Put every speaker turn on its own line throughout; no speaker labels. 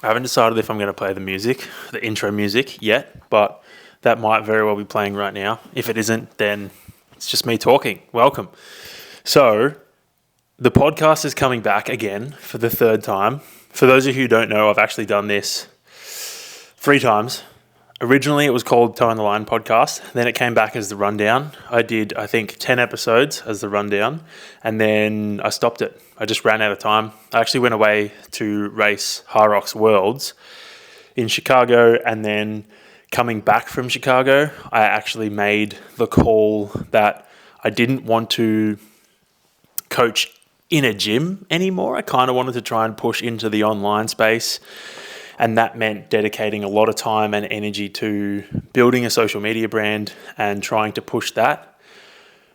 I haven't decided if I'm going to play the intro music yet, but that might very well be playing right now. If it isn't, then it's just me talking. Welcome. So, the podcast is coming back again for the third time. For those of you who don't know, I've actually done this 3 times. Originally, it was called Toe on the Line podcast. Then it came back as the Rundown. I did, I think, 10 episodes as the Rundown, and then I stopped it. I just ran out of time. I actually went away to race Hyrox Worlds in Chicago, and then coming back from Chicago, I actually made the call that I didn't want to coach in a gym anymore. I kind of wanted to try and push into the online space. And that meant dedicating a lot of time and energy to building a social media brand and trying to push that.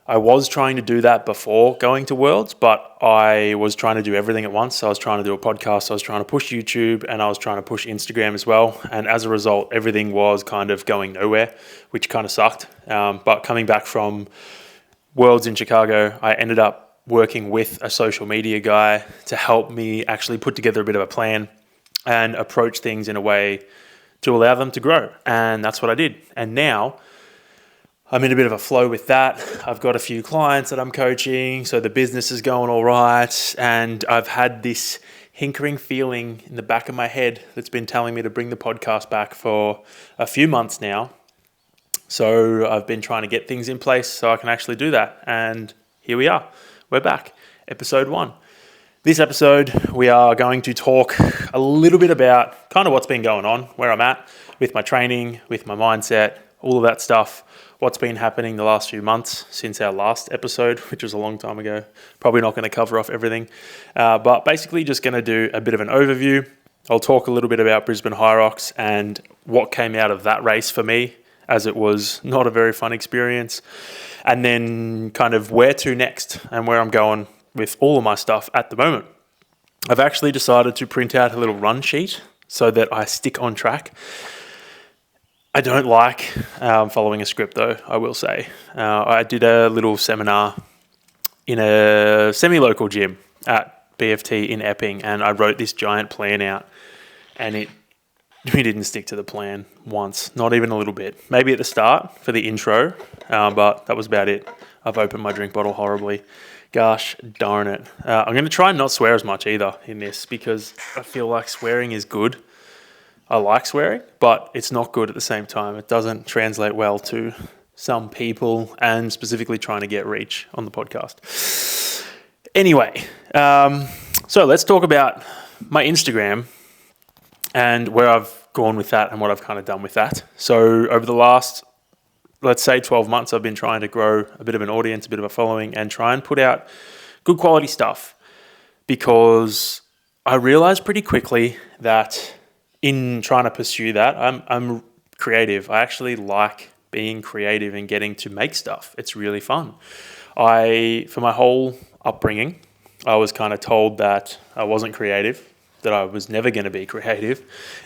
I was trying to do that before going to Worlds, but I was trying to do everything at once. So I was trying to do a podcast, I was trying to push YouTube, and I was trying to push Instagram as well. And as a result, everything was kind of going nowhere, which kind of sucked. But coming back from Worlds in Chicago, I ended up working with a social media guy to help me actually put together a bit of a plan and approach things in a way to allow them to grow. And that's what I did. And now I'm in a bit of a flow with that. I've got a few clients that I'm coaching, so the business is going all right. And I've had this hinkering feeling in the back of my head that's been telling me to bring the podcast back for a few months now. So I've been trying to get things in place so I can actually do that. And here we are. We're back. Episode 1. This episode, we are going to talk a little bit about kind of what's been going on, where I'm at with my training, with my mindset, all of that stuff, what's been happening the last few months since our last episode, which was a long time ago. Probably not going to cover off everything, but basically just going to do a bit of an overview. I'll talk a little bit about Brisbane Hyrox and what came out of that race for me, as it was not a very fun experience, and then kind of where to next and where I'm going with all of my stuff at the moment. I've actually decided to print out a little run sheet so that I stick on track. I don't like following a script though, I will say. I did a little seminar in a semi-local gym at BFT in Epping, and I wrote this giant plan out, and we didn't stick to the plan once, not even a little bit. Maybe at the start for the intro, but that was about it. I've opened my drink bottle horribly. Gosh darn it. I'm going to try and not swear as much either in this, because I feel like swearing is good. I like swearing, but it's not good at the same time. It doesn't translate well to some people, and specifically trying to get reach on the podcast. Anyway, so let's talk about my Instagram and where I've gone with that and what I've kind of done with that. So over the last, let's say 12 months, I've been trying to grow a bit of an audience, a bit of a following, and try and put out good quality stuff, because I realized pretty quickly that in trying to pursue that, I'm creative. I actually like being creative and getting to make stuff. It's really fun. For my whole upbringing, I was kind of told that I wasn't creative, that I was never going to be creative,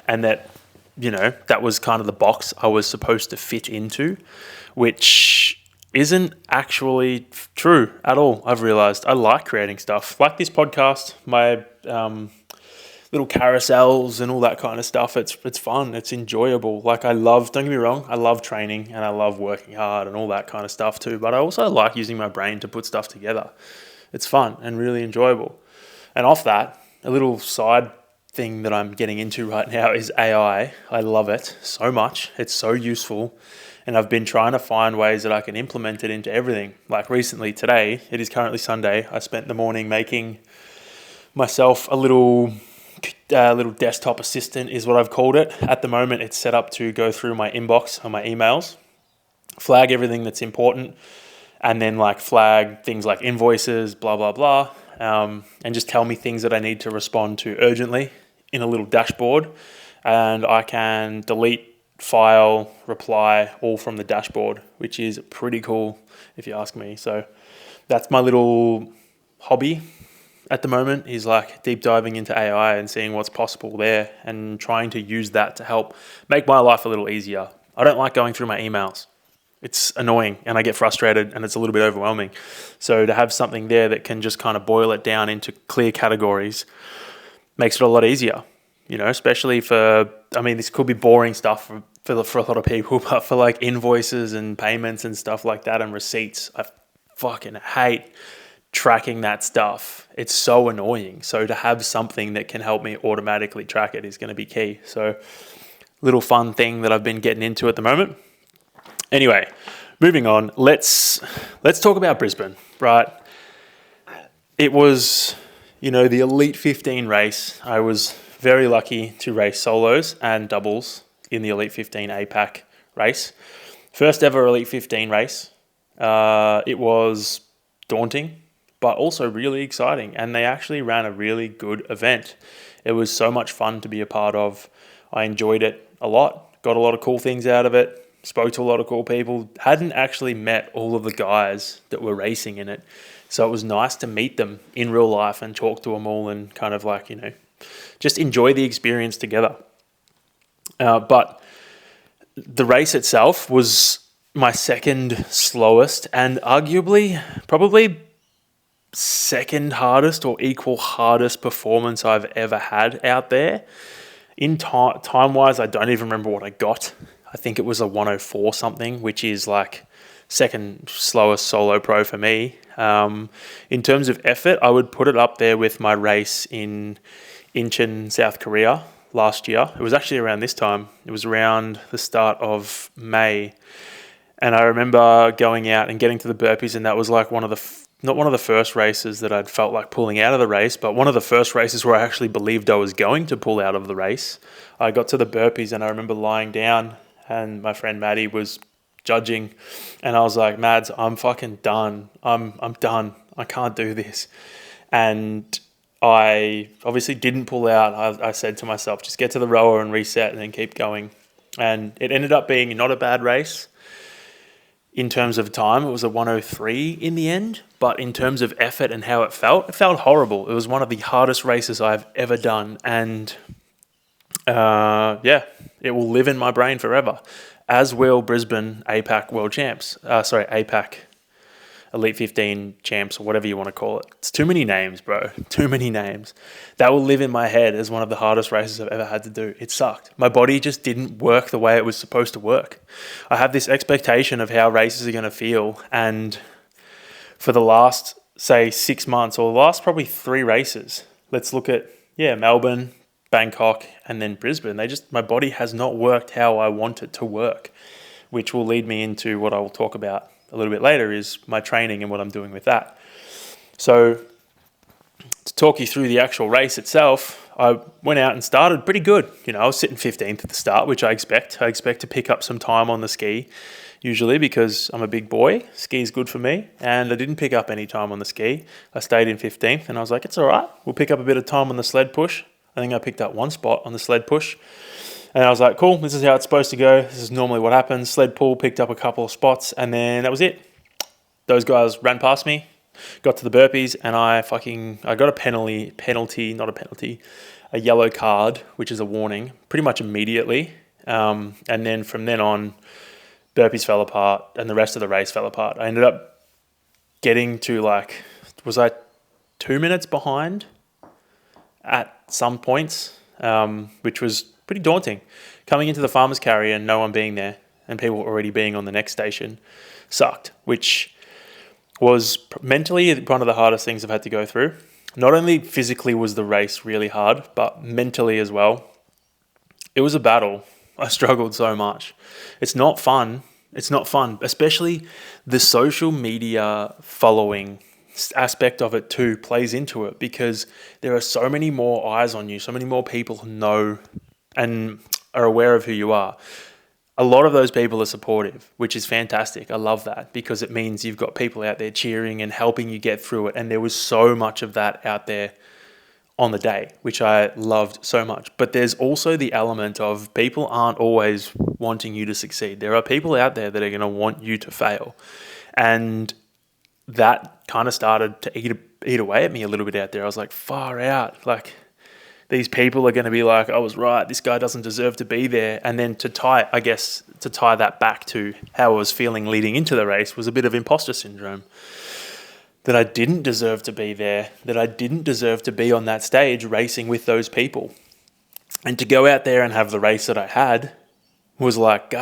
and that, you know, that was kind of the box I was supposed to fit into, which isn't actually true at all. I've realized I like creating stuff like this podcast, my little carousels and all that kind of stuff. It's fun. It's enjoyable. Like don't get me wrong, I love training and I love working hard and all that kind of stuff too, but I also like using my brain to put stuff together. It's fun and really enjoyable. And off that, a little side thing that I'm getting into right now is AI. I love it so much. It's so useful. And I've been trying to find ways that I can implement it into everything. Like recently today, it is currently Sunday, I spent the morning making myself a little desktop assistant is what I've called it. At the moment, it's set up to go through my inbox on my emails, flag everything that's important, and then like flag things like invoices, blah, blah, blah. And just tell me things that I need to respond to urgently in a little dashboard. And I can delete, file, reply all from the dashboard, which is pretty cool if you ask me. So that's my little hobby at the moment, is like deep diving into AI and seeing what's possible there and trying to use that to help make my life a little easier. I don't like going through my emails. It's annoying and I get frustrated and it's a little bit overwhelming. So to have something there that can just kind of boil it down into clear categories makes it a lot easier. especially this could be boring stuff for a lot of people, but for like invoices and payments and stuff like that and receipts, I fucking hate tracking that stuff. It's so annoying. So to have something that can help me automatically track it is going to be key. So little fun thing that I've been getting into at the moment. Anyway, moving on, let's talk about Brisbane, right? It was, the Elite 15 race. I was very lucky to race solos and doubles in the Elite 15 APAC race. First ever Elite 15 race. It was daunting, but also really exciting. And they actually ran a really good event. It was so much fun to be a part of. I enjoyed it a lot, got a lot of cool things out of it, spoke to a lot of cool people. Hadn't actually met all of the guys that were racing in it. So it was nice to meet them in real life and talk to them all and kind of like, just enjoy the experience together. But the race itself was my second slowest and arguably probably second hardest or equal hardest performance I've ever had out there. In time-wise, I don't even remember what I got. I think it was a 104 something, which is like second slowest solo pro for me. In terms of effort, I would put it up there with my race in Incheon, South Korea last year. It was actually around this time. It was around the start of May. And I remember going out and getting to the burpees, and that was like not one of the first races that I'd felt like pulling out of the race, but one of the first races where I actually believed I was going to pull out of the race. I got to the burpees and I remember lying down and my friend Maddie was judging and I was like, Mads, I'm fucking done. I'm done. I can't do this. And I obviously didn't pull out. I said to myself, just get to the rower and reset and then keep going. And it ended up being not a bad race. In terms of time, it was a 103 in the end. But in terms of effort and how it felt horrible. It was one of the hardest races I've ever done. And it will live in my brain forever. As will Brisbane APAC World Champs. APAC Elite 15 Champs or whatever you want to call it. It's too many names, bro. Too many names. That will live in my head as one of the hardest races I've ever had to do. It sucked. My body just didn't work the way it was supposed to work. I have this expectation of how races are going to feel. And for the last, say, 6 months or the last probably 3 races, let's look at, Melbourne, Bangkok, and then Brisbane. My body has not worked how I want it to work, which will lead me into what I will talk about a little bit later is my training and what I'm doing with that. So to talk you through the actual race itself, I went out and started pretty good. I was sitting 15th at the start, which I expect. I expect to pick up some time on the ski, usually because I'm a big boy. Ski is good for me, and I didn't pick up any time on the ski. I stayed in 15th, and I was like, it's all right. We'll pick up a bit of time on the sled push. I think I picked up 1 spot on the sled push. And I was like, cool, this is how it's supposed to go. This is normally what happens. Sled pull, picked up a couple of spots, and then that was it. Those guys ran past me, got to the burpees, and I got a yellow card, which is a warning, pretty much immediately. And then from then on, burpees fell apart, and the rest of the race fell apart. I ended up getting to was I 2 minutes behind at some points, which was pretty daunting. Coming into the farmer's carry and no one being there and people already being on the next station sucked, which was mentally one of the hardest things I've had to go through. Not only physically was the race really hard, but mentally as well. It was a battle. I struggled so much. It's not fun. It's not fun, especially the social media following aspect of it too plays into it because there are so many more eyes on you, so many more people who know and are aware of who you are. A lot of those people are supportive, which is fantastic. I love that because it means you've got people out there cheering and helping you get through it. And there was so much of that out there on the day, which I loved so much. But there's also the element of people aren't always wanting you to succeed. There are people out there that are going to want you to fail. And that kind of started to eat away at me a little bit out there. I was like, far out. These people are going to be like, I was right. This guy doesn't deserve to be there. And then to tie that back to how I was feeling leading into the race was a bit of imposter syndrome. That I didn't deserve to be there. That I didn't deserve to be on that stage racing with those people. And to go out there and have the race that I had was like,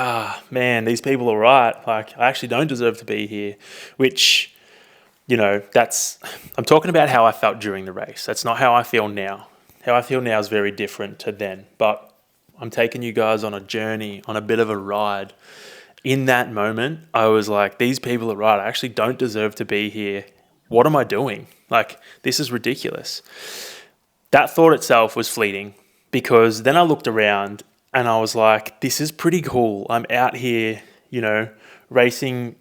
man, these people are right. Like, I actually don't deserve to be here, which, I'm talking about how I felt during the race. That's not how I feel now. How I feel now is very different to then, but I'm taking you guys on a journey, on a bit of a ride. In that moment, I was like, these people are right. I actually don't deserve to be here. What am I doing? Like, this is ridiculous. That thought itself was fleeting, because then I looked around and I was like, this is pretty cool. I'm out here, racing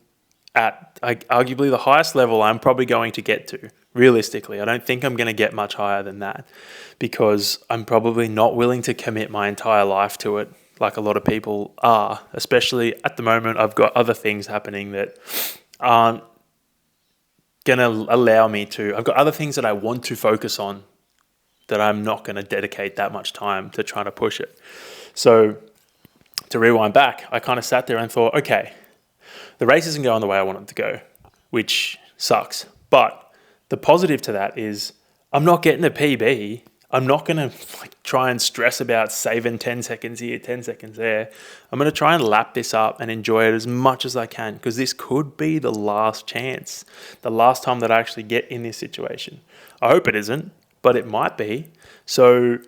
at arguably the highest level I'm probably going to get to. Realistically, I don't think I'm going to get much higher than that, because I'm probably not willing to commit my entire life to it like a lot of people are. Especially at the moment, I've got other things happening that aren't going to allow me to. I've got other things that I want to focus on that I'm not going to dedicate that much time to trying to push it. So to rewind back, I kind of sat there and thought, okay, the race isn't going the way I want it to go, which sucks. But the positive to that is I'm not getting a PB. I'm not going to try and stress about saving 10 seconds here, 10 seconds there. I'm going to try and lap this up and enjoy it as much as I can, because this could be the last chance, the last time that I actually get in this situation. I hope it isn't, but it might be. So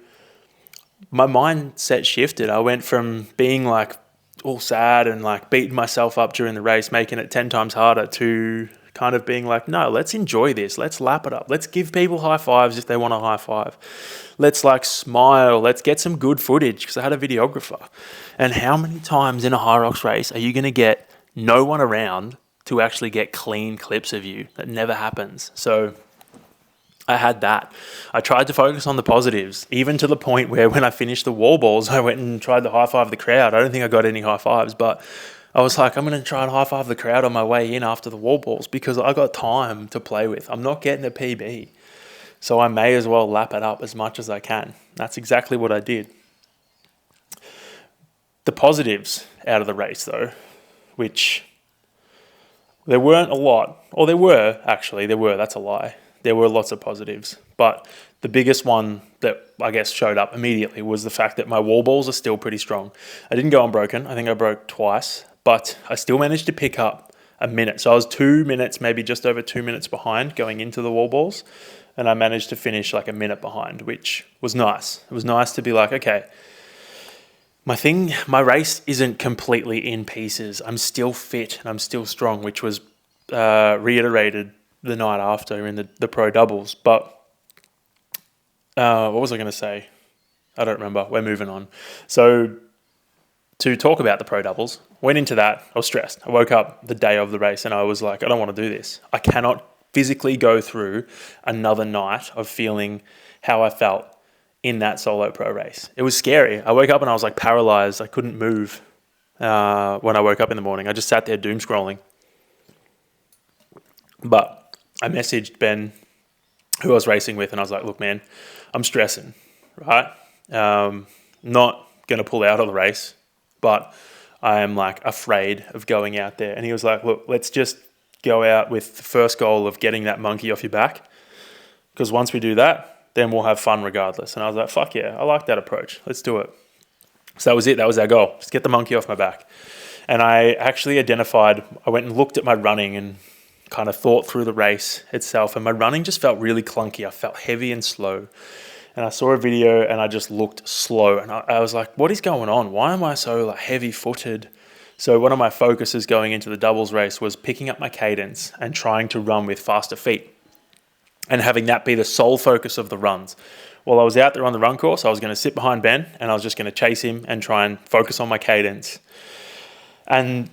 my mindset shifted. I went from being like all sad and like beating myself up during the race, making it 10 times harder, to kind of being like, no, let's enjoy this. Let's lap it up. Let's give people high fives if they want a high five. Let's like smile. Let's get some good footage, because I had a videographer. And how many times in a Hyrox race are you going to get no one around to actually get clean clips of you? That never happens. So I had that. I tried to focus on the positives, even to the point where when I finished the wall balls, I went and tried to high five the crowd. I don't think I got any high fives, but I was like, I'm going to try and high five the crowd on my way in after the wall balls, because I got time to play with. I'm not getting a PB, so I may as well lap it up as much as I can. That's exactly what I did. The positives out of the race, though, which there weren't a lot, or there were, that's a lie. There were lots of positives, but the biggest one that I guess showed up immediately was the fact that my wall balls are still pretty strong. I didn't go unbroken. I think I broke twice, but I still managed to pick up a minute. So I was 2 minutes, maybe just over 2 minutes behind going into the wall balls, and I managed to finish like a minute behind, which was nice. It was nice to be like, okay, my race isn't completely in pieces. I'm still fit and I'm still strong, which was reiterated the night after in the pro doubles. But what was I going to say? I don't remember. We're moving on. So to talk about the pro doubles, went into that. I was stressed. I woke up the day of the race and I was like, I don't want to do this. I cannot physically go through another night of feeling how I felt in that solo pro race. It was scary. I woke up and I was like paralyzed. I couldn't move when I woke up in the morning. I just sat there doom scrolling. But I messaged Ben, who I was racing with, and I was like, look, man, I'm stressing, right? Not going to pull out of the race, but I am like afraid of going out there. And he was like, look, let's just go out with the first goal of getting that monkey off your back, because once we do that, then we'll have fun regardless. And I was like, fuck yeah, I like that approach. Let's do it. So that was it. That was our goal. Just get the monkey off my back. And I actually I went and looked at my running and kind of thought through the race itself, and my running just felt really clunky. I felt heavy and slow, and I saw a video and I just looked slow, and I was like, what is going on? Why am I so like heavy footed? So one of my focuses going into the doubles race was picking up my cadence and trying to run with faster feet, and having that be the sole focus of the runs. While I was out there on the run course, I was going to sit behind Ben and I was just going to chase him and try and focus on my cadence. And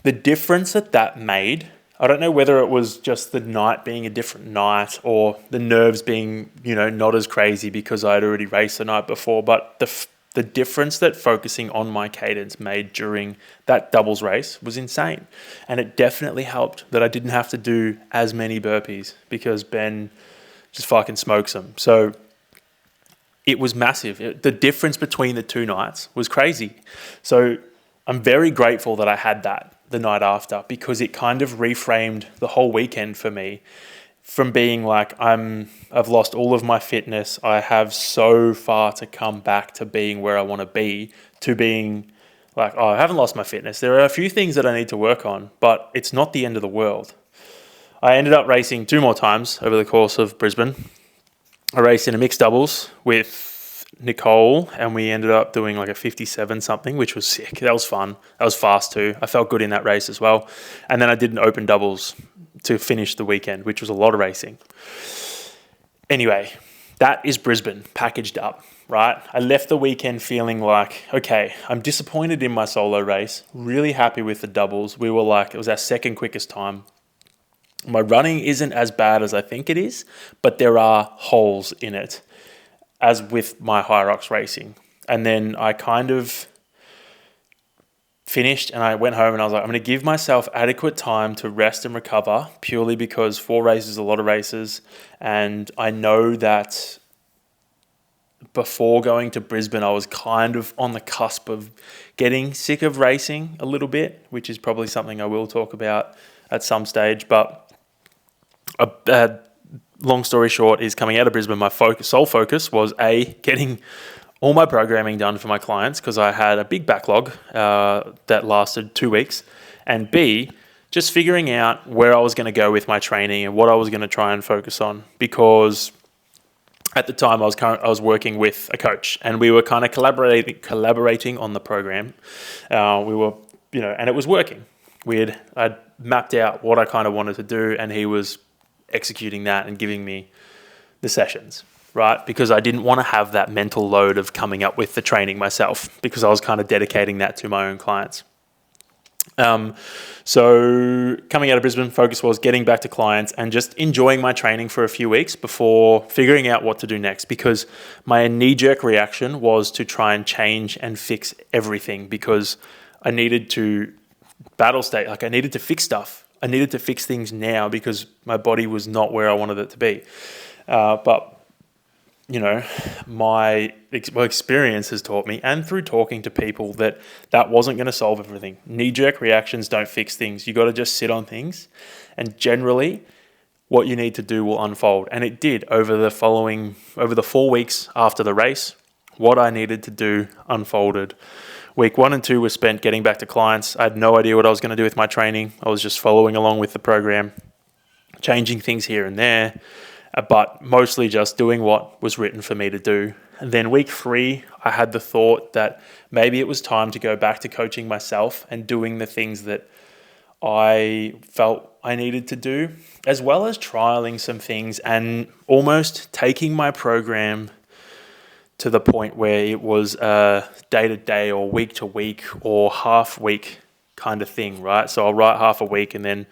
the difference that made, I don't know whether it was just the night being a different night or the nerves being, not as crazy because I had already raced the night before, but the difference that focusing on my cadence made during that doubles race was insane. And it definitely helped that I didn't have to do as many burpees because Ben just fucking smokes them. So it was massive. The difference between the two nights was crazy. So I'm very grateful that I had that the night after, because it kind of reframed the whole weekend for me from being like, I've lost all of my fitness, I have so far to come back to being where I want to be, to being like, oh, I haven't lost my fitness. There are a few things that I need to work on, but it's not the end of the world. I ended up racing 2 more times over the course of Brisbane. I raced in a mixed doubles with Nicole, and we ended up doing like a 57 something, which was sick. That was fun. That was fast too. I felt good in that race as well. And then I did an open doubles to finish the weekend, which was a lot of racing. Anyway, that is Brisbane packaged up, right? I left the weekend feeling like, okay, I'm disappointed in my solo race, really happy with the doubles. It was our second quickest time. My running isn't as bad as I think it is, but there are holes in it, as with my Hyrox racing. And then I kind of finished and I went home and I was like, I'm going to give myself adequate time to rest and recover, purely because 4 races is a lot of races. And I know that before going to Brisbane, I was kind of on the cusp of getting sick of racing a little bit, which is probably something I will talk about at some stage. But long story short is, coming out of Brisbane, my sole focus was getting all my programming done for my clients, because I had a big backlog that lasted 2 weeks, and B, just figuring out where I was going to go with my training and what I was going to try and focus on, because at the time I was working with a coach, and we were kind of collaborating on the program. And it was working. I'd mapped out what I kind of wanted to do, and he was executing that and giving me the sessions, right? Because I didn't want to have that mental load of coming up with the training myself, because I was kind of dedicating that to my own clients. So coming out of Brisbane, focus was getting back to clients and just enjoying my training for a few weeks before figuring out what to do next, because my knee-jerk reaction was to try and change and fix everything, because I needed to I needed to fix stuff. I needed to fix things now, because my body was not where I wanted it to be. But my experience has taught me, and through talking to people, that wasn't going to solve everything. Knee-jerk reactions don't fix things. You got to just sit on things, and generally what you need to do will unfold. And it did over the 4 weeks after the race. What I needed to do unfolded. Week 1 and 2 was spent getting back to clients. I had no idea what I was going to do with my training. I was just following along with the program, changing things here and there, but mostly just doing what was written for me to do. And then week 3, I had the thought that maybe it was time to go back to coaching myself and doing the things that I felt I needed to do, as well as trialing some things and almost taking my program to the point where it was a day-to-day or week-to-week or half-week kind of thing, right? So I'll write half a week and then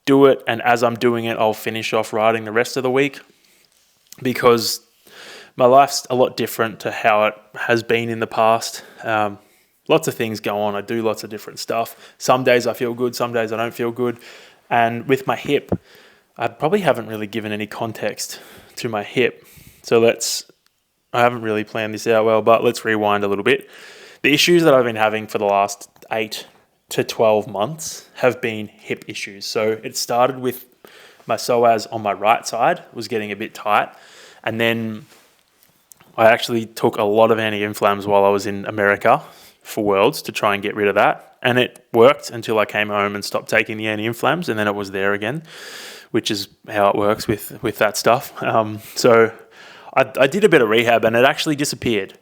do it, and as I'm doing it, I'll finish off writing the rest of the week, because my life's a lot different to how it has been in the past. Lots of things go on. I do lots of different stuff. Some days I feel good, some days I don't feel good. And with my hip, I probably haven't really given any context to my hip. I haven't really planned this out well, but let's rewind a little bit. The issues that I've been having for the last 8 to 12 months have been hip issues. So it started with my psoas on my right side was getting a bit tight. And then I actually took a lot of anti-inflams while I was in America for Worlds to try and get rid of that. And it worked until I came home and stopped taking the anti-inflams, and then it was there again, which is how it works with that stuff. So I did a bit of rehab and it actually disappeared.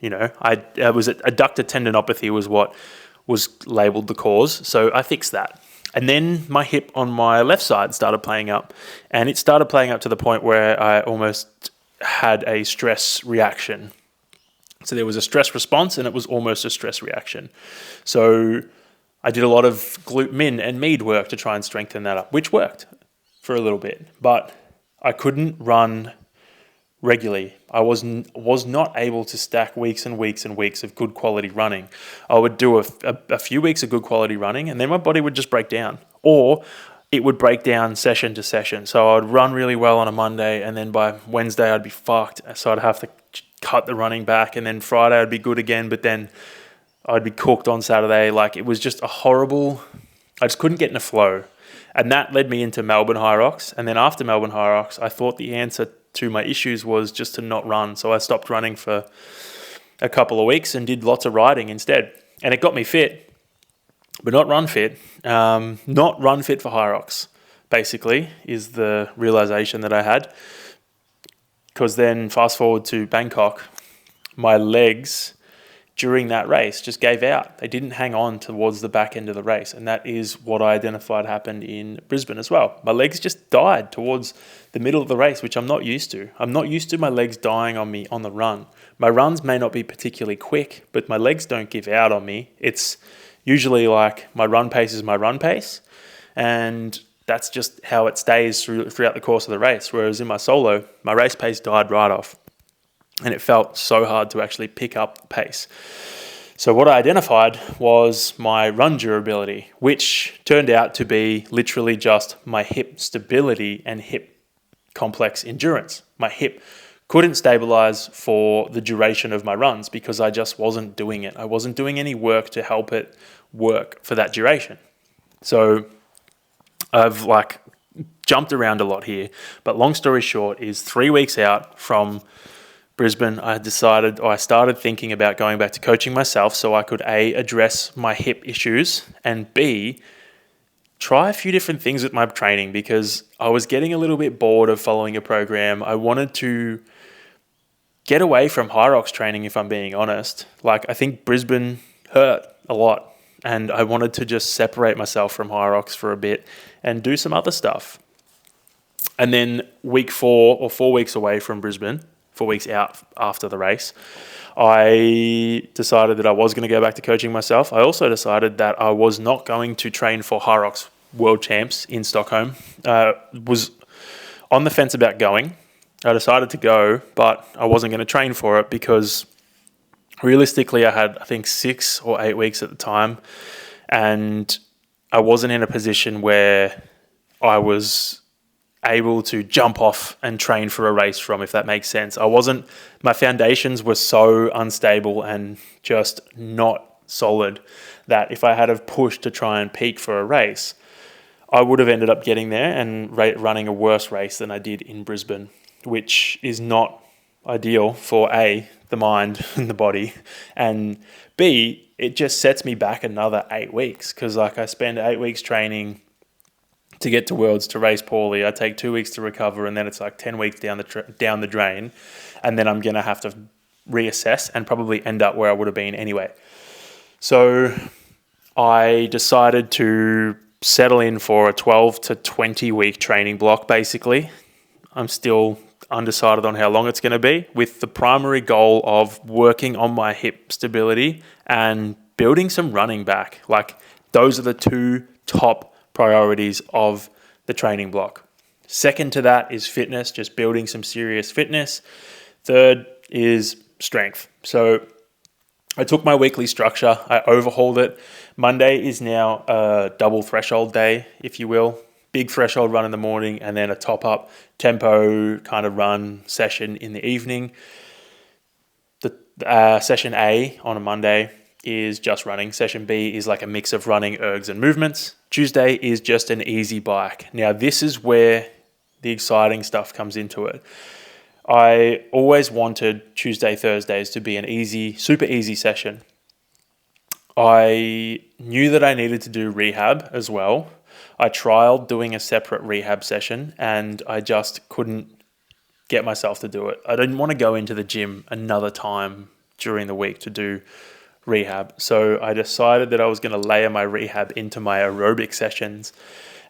I was adductor tendinopathy was what was labelled the cause. So I fixed that. And then my hip on my left side started playing up, and it started playing up to the point where I almost had a stress reaction. So there was a stress response and it was almost a stress reaction. So I did a lot of glute min and med work to try and strengthen that up, which worked for a little bit, but I couldn't run regularly. I was not able to stack weeks and weeks and weeks of good quality running. I would do a few weeks of good quality running, and then my body would just break down, or it would break down session to session. So I'd run really well on a Monday, and then by Wednesday I'd be fucked. So I'd have to cut the running back, and then Friday I'd be good again, but then I'd be cooked on Saturday. Like, it was just a horrible, I just couldn't get in a flow. And that led me into Melbourne Hyrox. And then after Melbourne Hyrox, I thought the answer to my issues was just to not run. So I stopped running for a couple of weeks and did lots of riding instead. And it got me fit, but not run fit. Not run fit for Hyrox, basically, is the realization that I had. Because then fast forward to Bangkok, my legs during that race just gave out. They didn't hang on towards the back end of the race. And that is what I identified happened in Brisbane as well. My legs just died towards the middle of the race, which I'm not used to. I'm not used to my legs dying on me on the run. My runs may not be particularly quick, but my legs don't give out on me. It's usually like my run pace is my run pace. And that's just how it stays throughout the course of the race. Whereas in my solo, my race pace died right off. And it felt so hard to actually pick up the pace. So what I identified was my run durability, which turned out to be literally just my hip stability and hip complex endurance. My hip couldn't stabilize for the duration of my runs because I just wasn't doing it. I wasn't doing any work to help it work for that duration. So I've jumped around a lot here, but long story short is 3 weeks out from Brisbane, I started thinking about going back to coaching myself so I could A, address my hip issues, and B, try a few different things with my training because I was getting a little bit bored of following a program. I wanted to get away from Hyrox training, if I'm being honest. I think Brisbane hurt a lot, and I wanted to just separate myself from Hyrox for a bit and do some other stuff. And then week 4 or 4 weeks away from Brisbane, 4 weeks out after the race, I decided that I was going to go back to coaching myself. I also decided that I was not going to train for Hyrox World Champs in Stockholm. Was on the fence about going. I decided to go, but I wasn't going to train for it because realistically I had, I think, 6 or 8 weeks at the time, and I wasn't in a position where I was able to jump off and train for a race from, if that makes sense. My foundations were so unstable and just not solid that if I had have pushed to try and peak for a race, I would have ended up getting there and running a worse race than I did in Brisbane, which is not ideal for A, the mind and the body, and B, it just sets me back another 8 weeks because I spend 8 weeks training to get to Worlds to race poorly. I take 2 weeks to recover, and then it's 10 weeks down the drain, and then I'm going to have to reassess and probably end up where I would have been anyway. So I decided to settle in for a 12 to 20 week training block, basically. I'm still undecided on how long it's going to be, with the primary goal of working on my hip stability and building some running back. Those are the 2 top priorities of the training block. Second to that is fitness, just building some serious fitness. Third is strength. So I took my weekly structure, I overhauled it. Monday is now a double threshold day, if you will. Big threshold run in the morning and then a top-up tempo kind of run session in the evening. The session A on a Monday is just running. Session B is a mix of running, ergs, and movements. Tuesday is just an easy bike. Now, this is where the exciting stuff comes into it. I always wanted Tuesday, Thursdays to be an easy, super easy session. I knew that I needed to do rehab as well. I trialed doing a separate rehab session and I just couldn't get myself to do it. I didn't want to go into the gym another time during the week to do rehab. So I decided that I was going to layer my rehab into my aerobic sessions,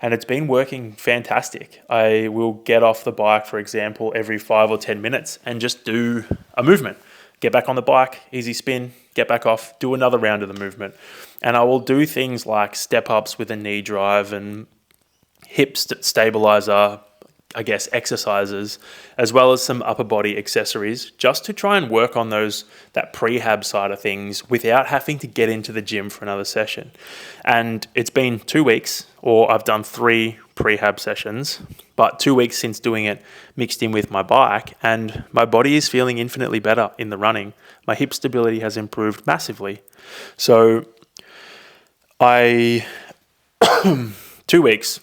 and it's been working fantastic. I will get off the bike, for example, every 5 or 10 minutes and just do a movement. Get back on the bike, easy spin, get back off, do another round of the movement. And I will do things like step ups with a knee drive and hip stabilizer, exercises, as well as some upper body accessories, just to try and work on that prehab side of things without having to get into the gym for another session. And it's been 2 weeks, or I've done 3 prehab sessions, but 2 weeks since doing it mixed in with my bike, and my body is feeling infinitely better in the running. My hip stability has improved massively. So 2 weeks,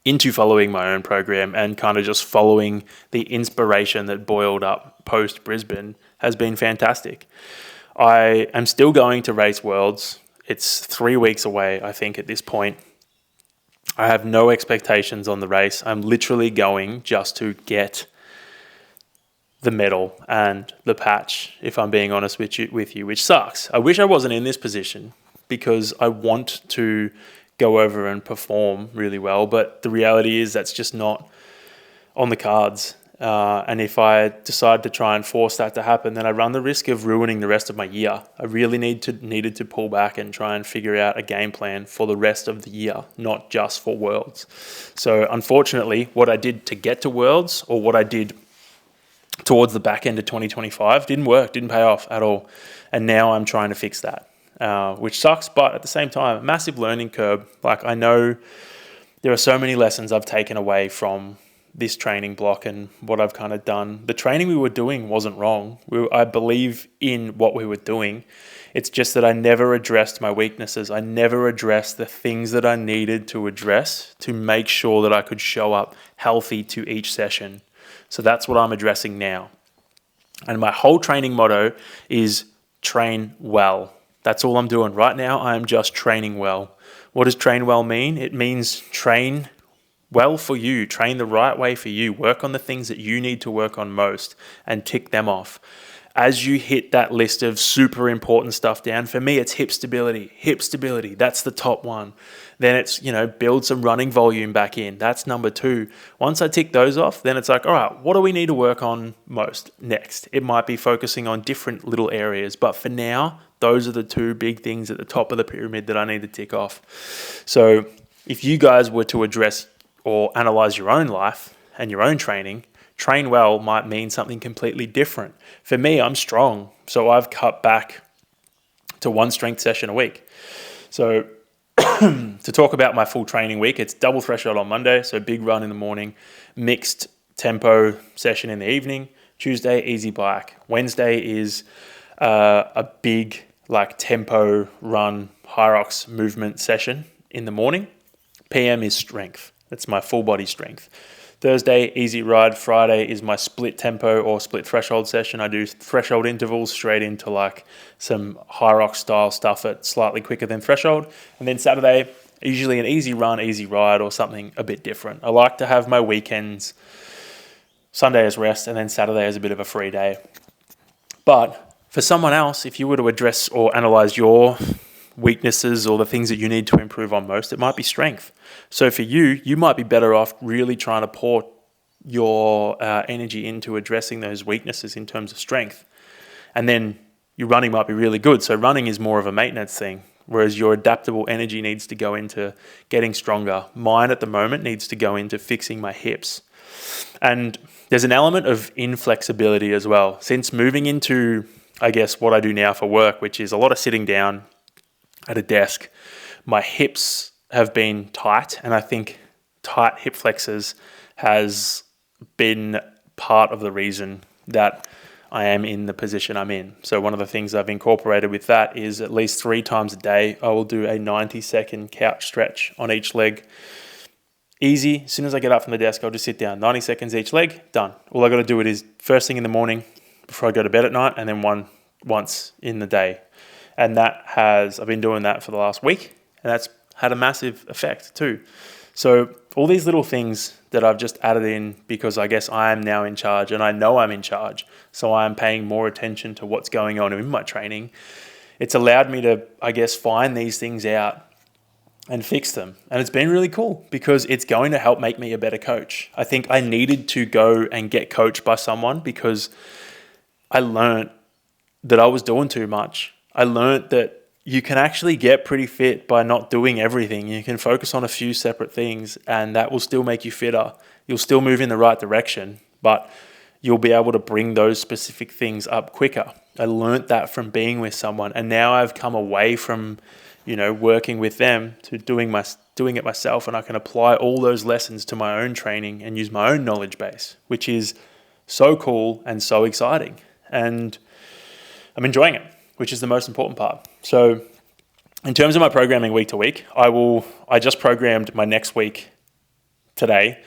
into following my own program and kind of just following the inspiration that boiled up post Brisbane has been fantastic. I am still going to Race Worlds. It's 3 weeks away, I think, at this point. I have no expectations on the race. I'm literally going just to get the medal and the patch, if I'm being honest with you, which sucks. I wish I wasn't in this position because I want to go over and perform really well, but the reality is that's just not on the cards. And if I decide to try and force that to happen, then I run the risk of ruining the rest of my year. I really needed to pull back and try and figure out a game plan for the rest of the year, not just for Worlds. So unfortunately, what I did to get to Worlds, or what I did towards the back end of 2025, didn't work, didn't pay off at all. And now I'm trying to fix that, which sucks, but at the same time, a massive learning curve. Like, I know there are so many lessons I've taken away from this training block and what I've kind of done. The training we were doing wasn't wrong. I believe in what we were doing. It's just that I never addressed my weaknesses. I never addressed the things that I needed to address to make sure that I could show up healthy to each session. So that's what I'm addressing now. And my whole training motto is train well. That's all I'm doing. Right now, I am just training well. What does train well mean? It means train well for you, train the right way for you, work on the things that you need to work on most and tick them off. As you hit that list of super important stuff down, for me, it's hip stability. That's the top one. Then it's, build some running volume back in. That's number 2. Once I tick those off, then it's like, all right, what do we need to work on most next? It might be focusing on different little areas, but for now, those are the 2 big things at the top of the pyramid that I need to tick off. So if you guys were to address or analyze your own life and your own training, train well might mean something completely different. For me, I'm strong, so I've cut back to 1 strength session a week. So to talk about my full training week, it's double threshold on Monday, so big run in the morning, mixed tempo session in the evening. Tuesday, easy bike. Wednesday is a big tempo run Hyrox movement session in the morning. PM is strength. That's my full body strength. Thursday, easy ride. Friday is my split tempo or split threshold session. I do threshold intervals straight into some Hyrox style stuff at slightly quicker than threshold. And then Saturday, usually an easy run, easy ride or something a bit different. I like to have my weekends, Sunday as rest, and then Saturday as a bit of a free day. But for someone else, if you were to address or analyze your weaknesses or the things that you need to improve on most, it might be strength. So for you might be better off really trying to pour your energy into addressing those weaknesses in terms of strength. And then your running might be really good. So running is more of a maintenance thing, whereas your adaptable energy needs to go into getting stronger. Mine at the moment needs to go into fixing my hips. And there's an element of inflexibility as well. Since moving into, I guess, what I do now for work, which is a lot of sitting down at a desk, my hips have been tight, and I think tight hip flexors has been part of the reason that I am in the position I'm in. So one of the things I've incorporated with that is at least 3 times a day, I will do a 90-second couch stretch on each leg. Easy. As soon as I get up from the desk, I'll just sit down. 90 seconds each leg, done. All I got to do it is first thing in the morning before I go to bed at night, and then once in the day. And I've been doing that for the last week, and that's had a massive effect too. So all these little things that I've just added in because I guess I am now in charge, and I know I'm in charge. So I'm paying more attention to what's going on in my training. It's allowed me to, I guess, find these things out and fix them. And it's been really cool because it's going to help make me a better coach. I think I needed to go and get coached by someone because I learned that I was doing too much. I learned that you can actually get pretty fit by not doing everything. You can focus on a few separate things and that will still make you fitter. You'll still move in the right direction, but you'll be able to bring those specific things up quicker. I learned that from being with someone, and now I've come away from, working with them to doing it myself, and I can apply all those lessons to my own training and use my own knowledge base, which is so cool and so exciting. And I'm enjoying it, which is the most important part. So in terms of my programming week to week, I just programmed my next week today,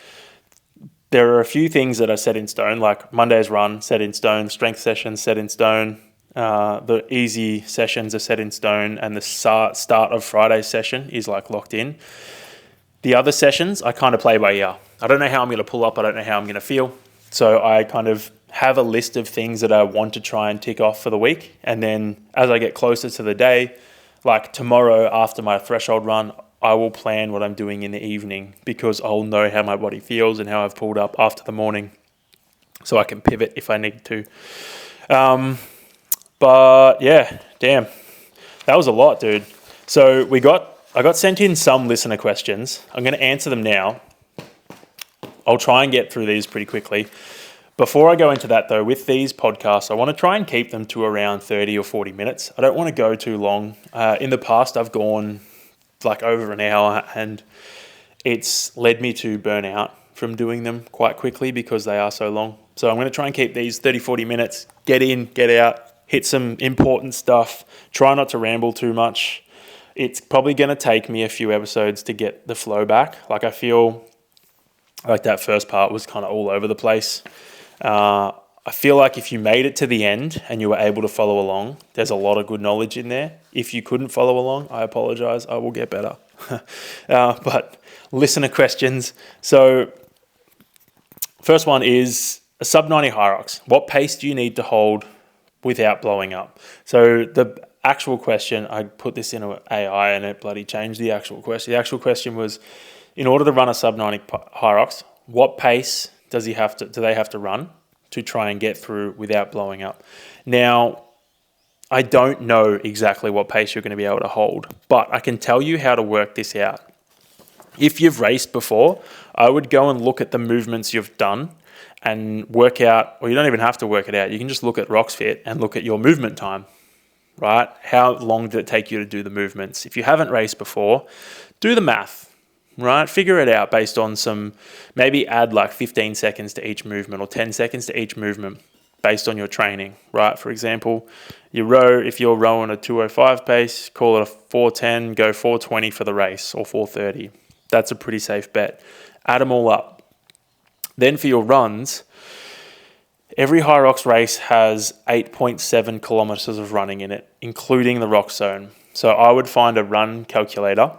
there are a few things that are set in stone, like Monday's run, set in stone, strength sessions, set in stone, the easy sessions are set in stone, and the start of Friday's session is like locked in. The other sessions, I kind of play by ear. I don't know how I'm going to pull up. I don't know how I'm going to feel. So I kind of have a list of things that I want to try and tick off for the week. And then as I get closer to the day, like tomorrow after my threshold run, I will plan what I'm doing in the evening because I'll know how my body feels and how I've pulled up after the morning, so I can pivot if I need to. But yeah, damn, that was a lot, dude. So I got sent in some listener questions. I'm going to answer them now. I'll try and get through these pretty quickly. Before I go into that though, with these podcasts, I want to try and keep them to around 30 or 40 minutes. I don't want to go too long. In the past, I've gone like over an hour, and it's led me to burn out from doing them quite quickly because they are so long. So I'm going to try and keep these 30, 40 minutes, get in, get out, hit some important stuff, try not to ramble too much. It's probably going to take me a few episodes to get the flow back. Like I feel like that first part was kind of all over the place. I feel like if you made it to the end and you were able to follow along, there's a lot of good knowledge in there. If you couldn't follow along, I apologize. I will get better. But listener questions. So first one is a sub 90 Hyrox. What pace do you need to hold without blowing up? So the actual question, I put this into AI and it bloody changed the actual question. The actual question was, in order to run a sub 90 Hyrox, what pace do they have to run to try and get through without blowing up? Now, I don't know exactly what pace you're going to be able to hold, but I can tell you how to work this out. If you've raced before, I would go and look at the movements you've done and work out, or you don't even have to work it out. You can just look at RoxFit and look at your movement time, right? How long did it take you to do the movements? If you haven't raced before, do the math, right? Figure it out based on maybe add like 15 seconds to each movement or 10 seconds to each movement based on your training, right? For example, if you're rowing a 205 pace, call it a 410, go 420 for the race or 430. That's a pretty safe bet. Add them all up. Then for your runs, every Hyrox race has 8.7 kilometers of running in it, including the rock zone. So I would find a run calculator,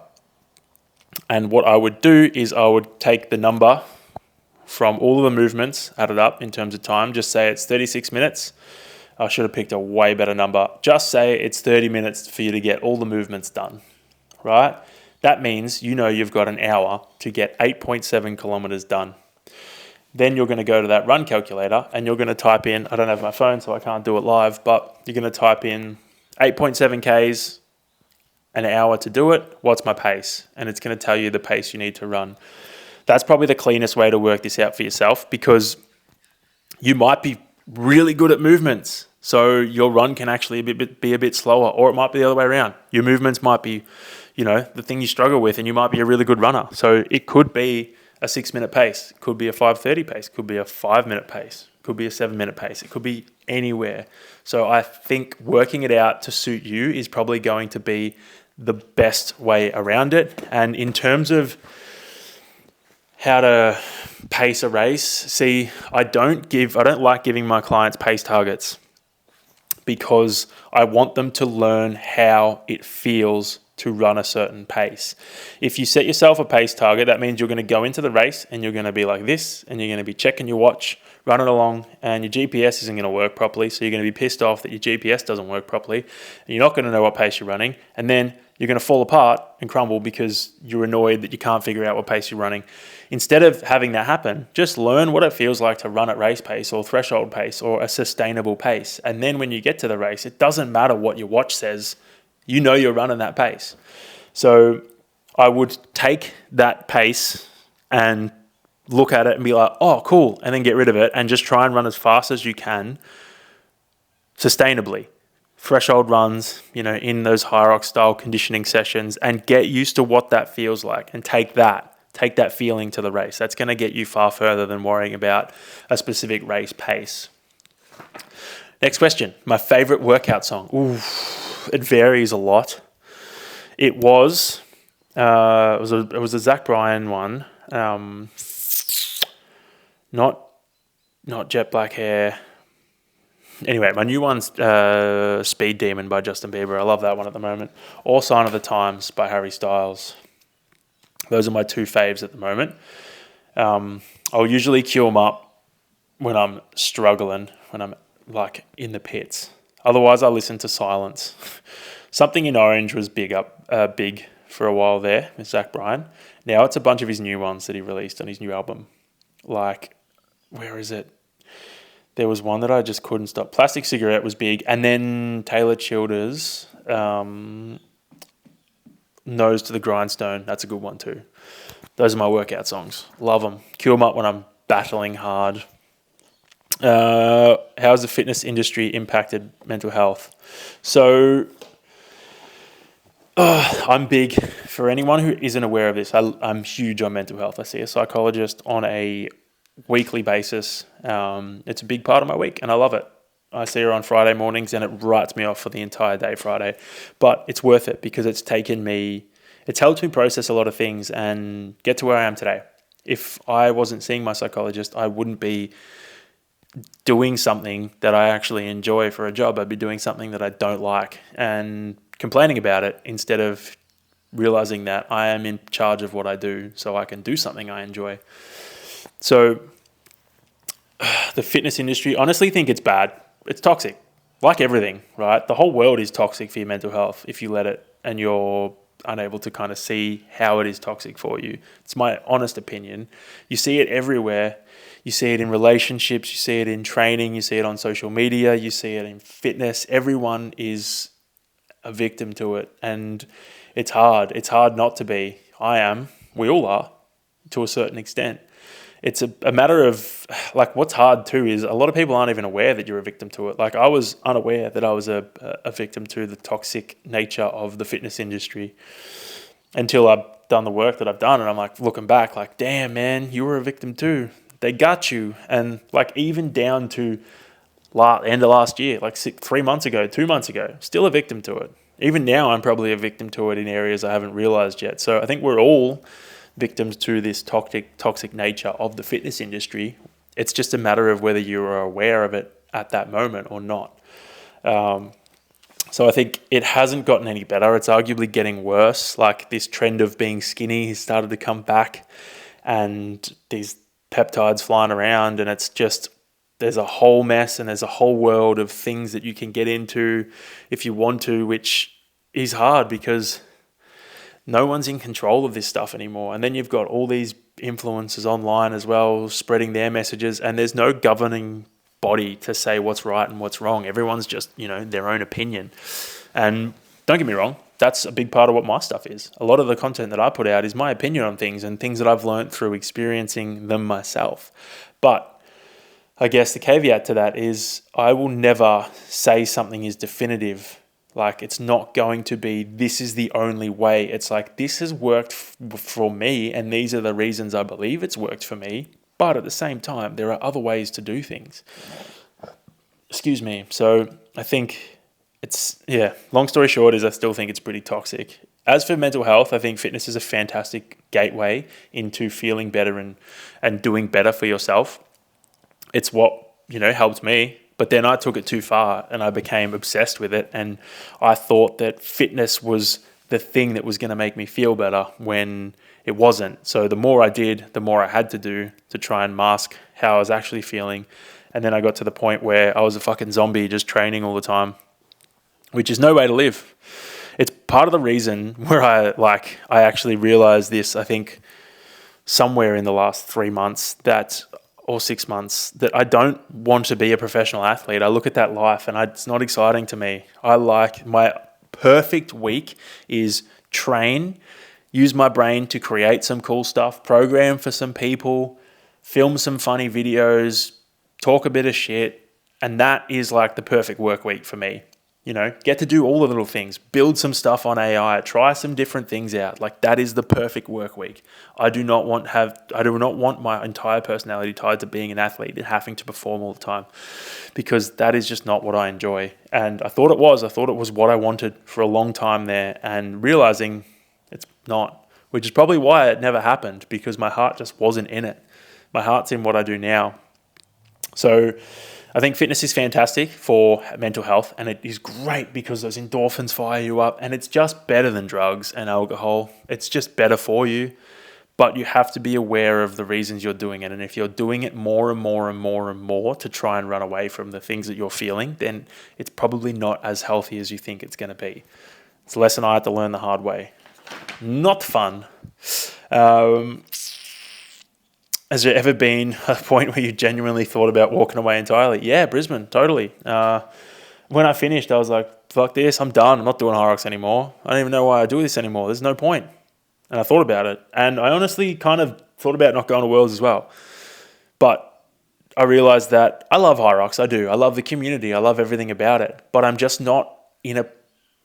and what I would do is I would take the number from all of the movements, add it up in terms of time. Just say it's 36 minutes. I should have picked a way better number. Just say it's 30 minutes for you to get all the movements done, right? That means you've got an hour to get 8.7 kilometers done. Then you're going to go to that run calculator and you're going to type in, I don't have my phone so I can't do it live, but you're going to type in 8.7 Ks, an hour to do it. What's my pace? And it's going to tell you the pace you need to run. That's probably the cleanest way to work this out for yourself, because you might be really good at movements, so your run can actually be a bit slower, or it might be the other way around. Your movements might be, the thing you struggle with, and you might be a really good runner. So it could be a 6-minute pace, it could be a 5:30 pace, it could be a 5-minute pace, it could be a 7-minute pace, it could be anywhere. So I think working it out to suit you is probably going to be the best way around it. And in terms of how to pace a race, see, I don't like giving my clients pace targets, because I want them to learn how it feels to run a certain pace. If you set yourself a pace target, that means you're going to go into the race and you're going to be like this, and you're going to be checking your watch, running along, and your GPS isn't going to work properly. So you're going to be pissed off that your GPS doesn't work properly, and you're not going to know what pace you're running. And then you're going to fall apart and crumble because you're annoyed that you can't figure out what pace you're running. Instead of having that happen, just learn what it feels like to run at race pace or threshold pace or a sustainable pace. And then when you get to the race, it doesn't matter what your watch says. You're running that pace. So I would take that pace and look at it and be like, oh, cool, and then get rid of it and just try and run as fast as you can sustainably. Threshold runs, in those Hyrox style conditioning sessions, and get used to what that feels like, and take that feeling to the race. That's going to get you far further than worrying about a specific race pace. Next question. My favorite workout song. Ooh, it varies a lot. It was a Zach Bryan one. Not jet black hair. Anyway, my new one's Speed Demon by Justin Bieber. I love that one at the moment. Or Sign of the Times by Harry Styles. Those are my two faves at the moment. I'll usually cue them up when I'm struggling, when I'm like in the pits. Otherwise, I listen to Silence. Something in Orange was big for a while there with Zach Bryan. Now it's a bunch of his new ones that he released on his new album. Like, where is it? There was one that I just couldn't stop. Plastic Cigarette was big. And then Taylor Childers, Nose to the Grindstone. That's a good one too. Those are my workout songs. Love them. Cue them up when I'm battling hard. How has the fitness industry impacted mental health? So I'm big. For anyone who isn't aware of this, I'm huge on mental health. I see a psychologist on a weekly basis. It's a big part of my week and I love it. I see her on Friday mornings and it writes me off for the entire day Friday. But it's worth it because it's helped me process a lot of things and get to where I am today. If I wasn't seeing my psychologist, I wouldn't be doing something that I actually enjoy for a job. I'd be doing something that I don't like and complaining about it instead of realizing that I am in charge of what I do so I can do something I enjoy. So the fitness industry, honestly think it's bad. It's toxic, like everything, right? The whole world is toxic for your mental health if you let it and you're unable to kind of see how it is toxic for you. It's my honest opinion. You see it everywhere. You see it in relationships, you see it in training, you see it on social media, you see it in fitness. Everyone is a victim to it and it's hard. It's hard not to be. I am. We all are to a certain extent. It's a matter of, like, what's hard too is a lot of people aren't even aware that you're a victim to it. Like, I was unaware that I was a victim to the toxic nature of the fitness industry until I've done the work that I've done. And I'm like, looking back, like, damn, man, you were a victim too. They got you. And like, even down to end of last year, like 3 months ago, 2 months ago, still a victim to it. Even now, I'm probably a victim to it in areas I haven't realized yet. So I think we're all victims to this toxic nature of the fitness industry. It's just a matter of whether you are aware of it at that moment or not. So I think it hasn't gotten any better. It's arguably getting worse. Like, this trend of being skinny has started to come back and these peptides flying around, and it's just, there's a whole mess and there's a whole world of things that you can get into if you want to, which is hard because no one's in control of this stuff anymore. And then you've got all these influencers online as well, spreading their messages, and there's no governing body to say what's right and what's wrong. Everyone's just, their own opinion. And don't get me wrong, that's a big part of what my stuff is. A lot of the content that I put out is my opinion on things and things that I've learned through experiencing them myself. But I guess the caveat to that is I will never say something is definitive. Like, it's not going to be, this is the only way. It's like, this has worked for me and these are the reasons I believe it's worked for me. But at the same time, there are other ways to do things. Excuse me. So I think long story short is I still think it's pretty toxic. As for mental health, I think fitness is a fantastic gateway into feeling better and doing better for yourself. It's what, helped me. But then I took it too far and I became obsessed with it. And I thought that fitness was the thing that was going to make me feel better when it wasn't. So the more I did, the more I had to do to try and mask how I was actually feeling. And then I got to the point where I was a fucking zombie just training all the time, which is no way to live. It's part of the reason where I actually realized this, I think, somewhere in the last 3 months or 6 months, that I don't want to be a professional athlete. I look at that life and it's not exciting to me. My perfect week is train, use my brain to create some cool stuff, program for some people, film some funny videos, talk a bit of shit. And that is like the perfect work week for me. Get to do all the little things, build some stuff on AI, try some different things out. Like, that is the perfect work week. I do not want my entire personality tied to being an athlete and having to perform all the time, because that is just not what I enjoy. And I thought it was what I wanted for a long time there, and realizing it's not, which is probably why it never happened, because my heart just wasn't in it. My heart's in what I do now. So I think fitness is fantastic for mental health, and it is great because those endorphins fire you up, and it's just better than drugs and alcohol. It's just better for you, but you have to be aware of the reasons you're doing it. And if you're doing it more and more and more and more to try and run away from the things that you're feeling, then it's probably not as healthy as you think it's going to be. It's a lesson I had to learn the hard way. Not fun. Has there ever been a point where you genuinely thought about walking away entirely? Yeah, Brisbane, totally. When I finished, I was like, fuck this, I'm done. I'm not doing Hyrox anymore. I don't even know why I do this anymore. There's no point. And I thought about it. And I honestly kind of thought about not going to Worlds as well. But I realized that I love Hyrox. I do. I love the community. I love everything about it. But I'm just not in a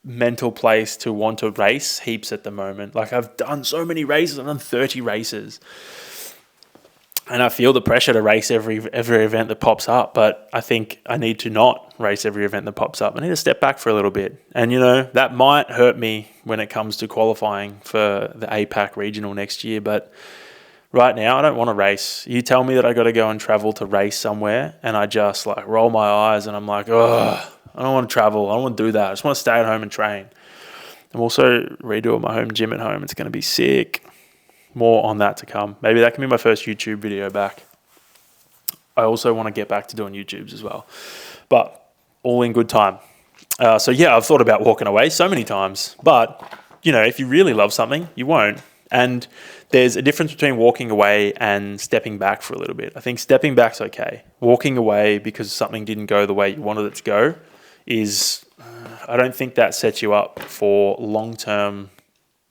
mental place to want to race heaps at the moment. Like, I've done so many races. I've done 30 races. And I feel the pressure to race every event that pops up, but I think I need to not race every event that pops up. I need to step back for a little bit. And, that might hurt me when it comes to qualifying for the APAC regional next year. But right now, I don't want to race. You tell me that I got to go and travel to race somewhere, and I just roll my eyes and I'm like, oh, I don't want to travel. I don't want to do that. I just want to stay at home and train. I'm also redoing my home gym at home. It's going to be sick. More on that to come. Maybe that can be my first YouTube video back. I also want to get back to doing YouTubes as well. But all in good time. I've thought about walking away so many times. But, if you really love something, you won't. And there's a difference between walking away and stepping back for a little bit. I think stepping back's okay. Walking away because something didn't go the way you wanted it to go is, I don't think that sets you up for long-term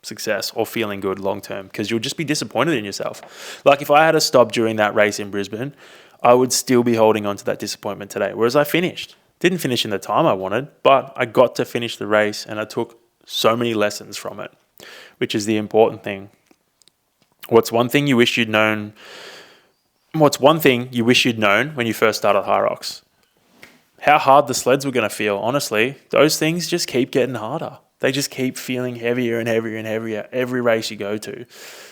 success or feeling good long term, because you'll just be disappointed in yourself. Like, if I had to stop during that race in Brisbane, I would still be holding on to that disappointment today. Whereas I didn't finish in the time I wanted, but I got to finish the race and I took so many lessons from it, which is the important thing. What's one thing you wish you'd known when you first started Hyrox? How hard the sleds were going to feel. Honestly, those things just keep getting harder. They just keep feeling heavier and heavier and heavier every race you go to.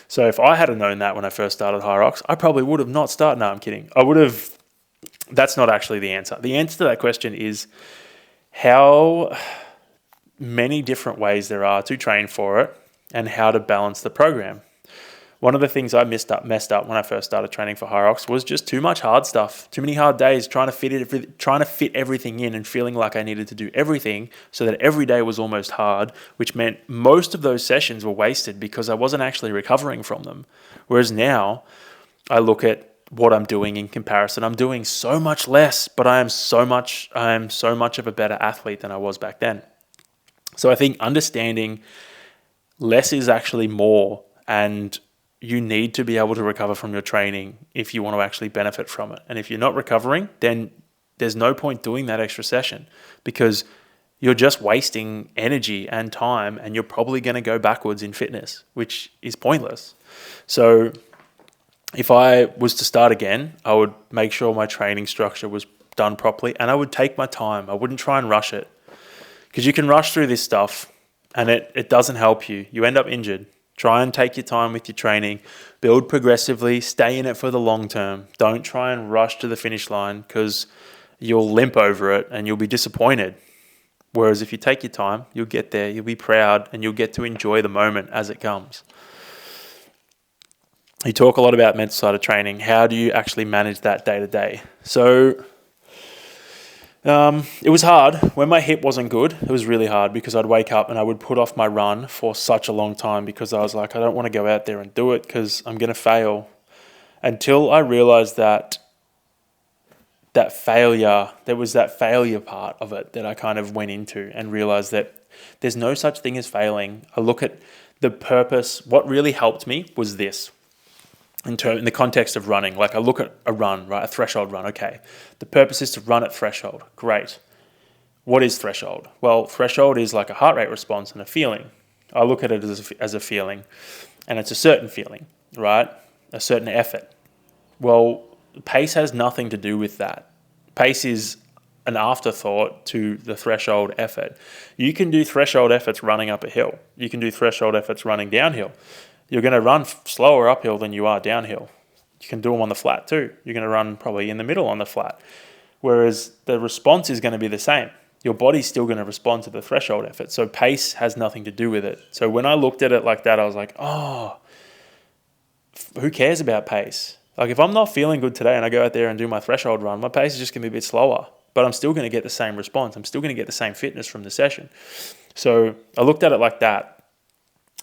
So if I had known that when I first started Hyrox, I probably would have not started. No, I'm kidding. I would have. That's not actually the answer. The answer to that question is how many different ways there are to train for it and how to balance the program. One of the things I messed up when I first started training for Hyrox was just too much hard stuff, too many hard days, trying to fit everything in and feeling like I needed to do everything, so that every day was almost hard, which meant most of those sessions were wasted because I wasn't actually recovering from them. Whereas now I look at what I'm doing in comparison. I'm doing so much less, but I am so much of a better athlete than I was back then. So I think understanding less is actually more, and you need to be able to recover from your training if you want to actually benefit from it. And if you're not recovering, then there's no point doing that extra session, because you're just wasting energy and time, and you're probably going to go backwards in fitness, which is pointless. So if I was to start again, I would make sure my training structure was done properly, and I would take my time. I wouldn't try and rush it, because you can rush through this stuff and it doesn't help you. You end up injured. Try and take your time with your training, build progressively, stay in it for the long term. Don't try and rush to the finish line, because you'll limp over it and you'll be disappointed. Whereas if you take your time, you'll get there, you'll be proud, and you'll get to enjoy the moment as it comes. You talk a lot about mental side of training. How do you actually manage that day to day? So it was hard. When my hip wasn't good, it was really hard, because I'd wake up and I would put off my run for such a long time, because I was like, I don't want to go out there and do it because I'm going to fail. Until I realized that failure, there was that failure part of it that I kind of went into, and realized that there's no such thing as failing. I look at the purpose. What really helped me was this. In the context of running, like, I look at a run, right? A threshold run. Okay. The purpose is to run at threshold. Great. What is threshold? Well, threshold is like a heart rate response and a feeling. I look at it as a feeling, and it's a certain feeling, right? A certain effort. Well, pace has nothing to do with that. Pace is an afterthought to the threshold effort. You can do threshold efforts running up a hill. You can do threshold efforts running downhill. You're going to run slower uphill than you are downhill. You can do them on the flat too. You're going to run probably in the middle on the flat. Whereas the response is going to be the same. Your body's still going to respond to the threshold effort. So pace has nothing to do with it. So when I looked at it like that, I was like, oh, who cares about pace? Like if I'm not feeling good today and I go out there and do my threshold run, my pace is just going to be a bit slower, but I'm still going to get the same response. I'm still going to get the same fitness from the session. So I looked at it like that.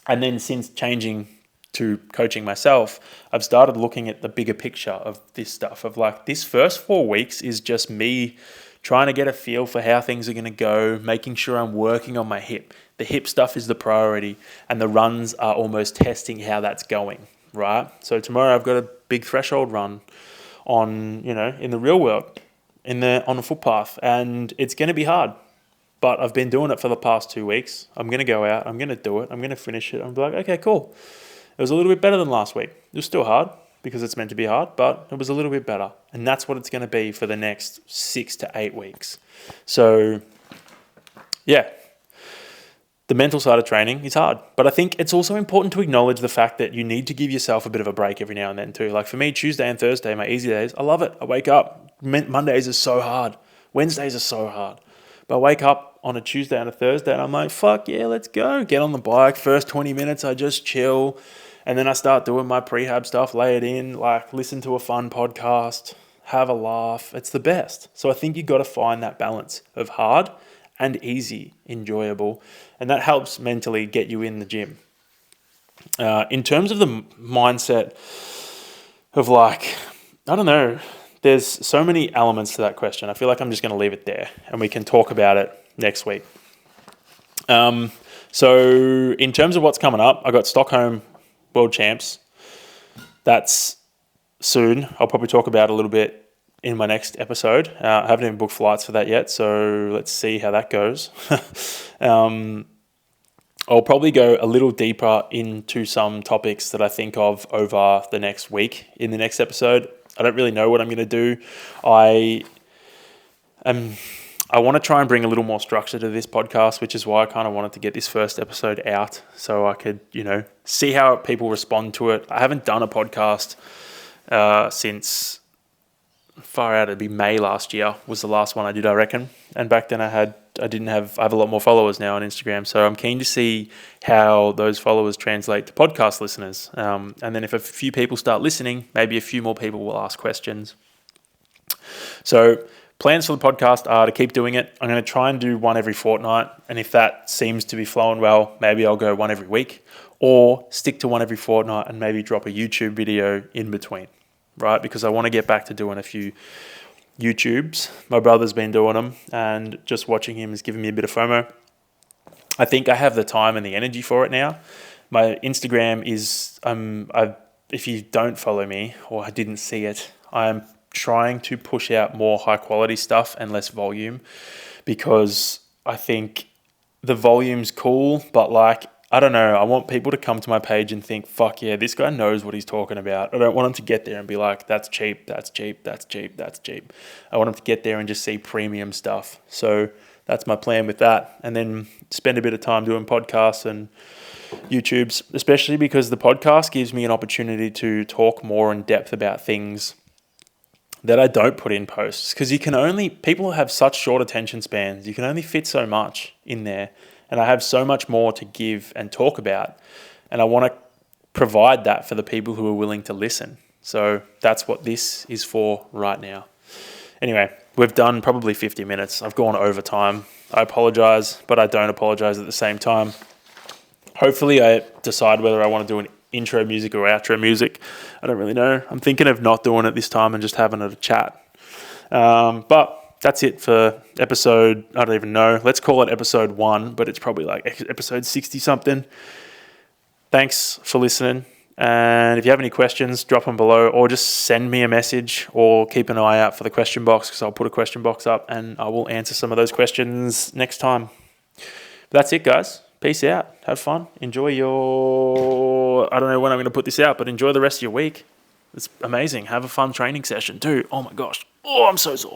And then since changing to coaching myself, I've started looking at the bigger picture of this stuff of like this first 4 weeks is just me trying to get a feel for how things are going to go, making sure I'm working on my hip. The hip stuff is the priority and the runs are almost testing how that's going, right? So tomorrow I've got a big threshold run on, in the real world, on a footpath, and it's going to be hard. But I've been doing it for the past 2 weeks. I'm going to go out, I'm going to do it, I'm going to finish it. I'm like, okay, cool. It was a little bit better than last week. It was still hard because it's meant to be hard, but it was a little bit better. And that's what it's going to be for the next 6 to 8 weeks. So, yeah, the mental side of training is hard. But I think it's also important to acknowledge the fact that you need to give yourself a bit of a break every now and then too. Like for me, Tuesday and Thursday, my easy days, I love it. I wake up. Mondays are so hard. Wednesdays are so hard. But I wake up on a Tuesday and a Thursday and I'm like, fuck yeah, let's go. Get on the bike. First 20 minutes, I just chill. And then I start doing my prehab stuff, lay it in, like listen to a fun podcast, have a laugh. It's the best. So I think you've got to find that balance of hard and easy, enjoyable. And that helps mentally get you in the gym. In terms of the mindset of like, I don't know, there's so many elements to that question. I feel like I'm just going to leave it there and we can talk about it next week. So in terms of what's coming up, I got Stockholm World Champs. That's soon. I'll probably talk about it a little bit in my next episode. I haven't even booked flights for that yet, so let's see how that goes. I'll probably go a little deeper into some topics that I think of over the next week in the next episode. I don't really know what I'm going to do. I want to try and bring a little more structure to this podcast, which is why I kind of wanted to get this first episode out so I could, see how people respond to it. I haven't done a podcast since far out. It'd be May last year was the last one I did, I reckon. And back then I have a lot more followers now on Instagram. So I'm keen to see how those followers translate to podcast listeners. And then if a few people start listening, maybe a few more people will ask questions. So plans for the podcast are to keep doing it. I'm going to try and do one every fortnight. And if that seems to be flowing well, maybe I'll go one every week or stick to one every fortnight and maybe drop a YouTube video in between, right? Because I want to get back to doing a few YouTubes. My brother's been doing them and just watching him is giving me a bit of FOMO. I think I have the time and the energy for it now. My Instagram is, if you don't follow me or I didn't see it, I'm trying to push out more high quality stuff and less volume because I think the volume's cool, but like, I don't know, I want people to come to my page and think, fuck yeah, this guy knows what he's talking about. I don't want them to get there and be like, that's cheap, that's cheap, that's cheap, that's cheap. I want them to get there and just see premium stuff. So that's my plan with that. And then spend a bit of time doing podcasts and YouTubes, especially because the podcast gives me an opportunity to talk more in depth about things that I don't put in posts. Because people have such short attention spans. You can only fit so much in there. And I have so much more to give and talk about. And I want to provide that for the people who are willing to listen. So that's what this is for right now. Anyway, we've done probably 50 minutes. I've gone over time. I apologize, but I don't apologize at the same time. Hopefully I decide whether I want to do an intro music or outro music. I don't really know. I'm thinking of not doing it this time and just having a chat. But that's it for episode, I don't even know. Let's call it episode 1, but it's probably like episode 60 something. Thanks for listening. And if you have any questions, drop them below or just send me a message or keep an eye out for the question box because I'll put a question box up and I will answer some of those questions next time. But that's it, guys. Peace out. Have fun. Enjoy I don't know when I'm going to put this out, but enjoy the rest of your week. It's amazing. Have a fun training session too. Oh my gosh. Oh, I'm so sore.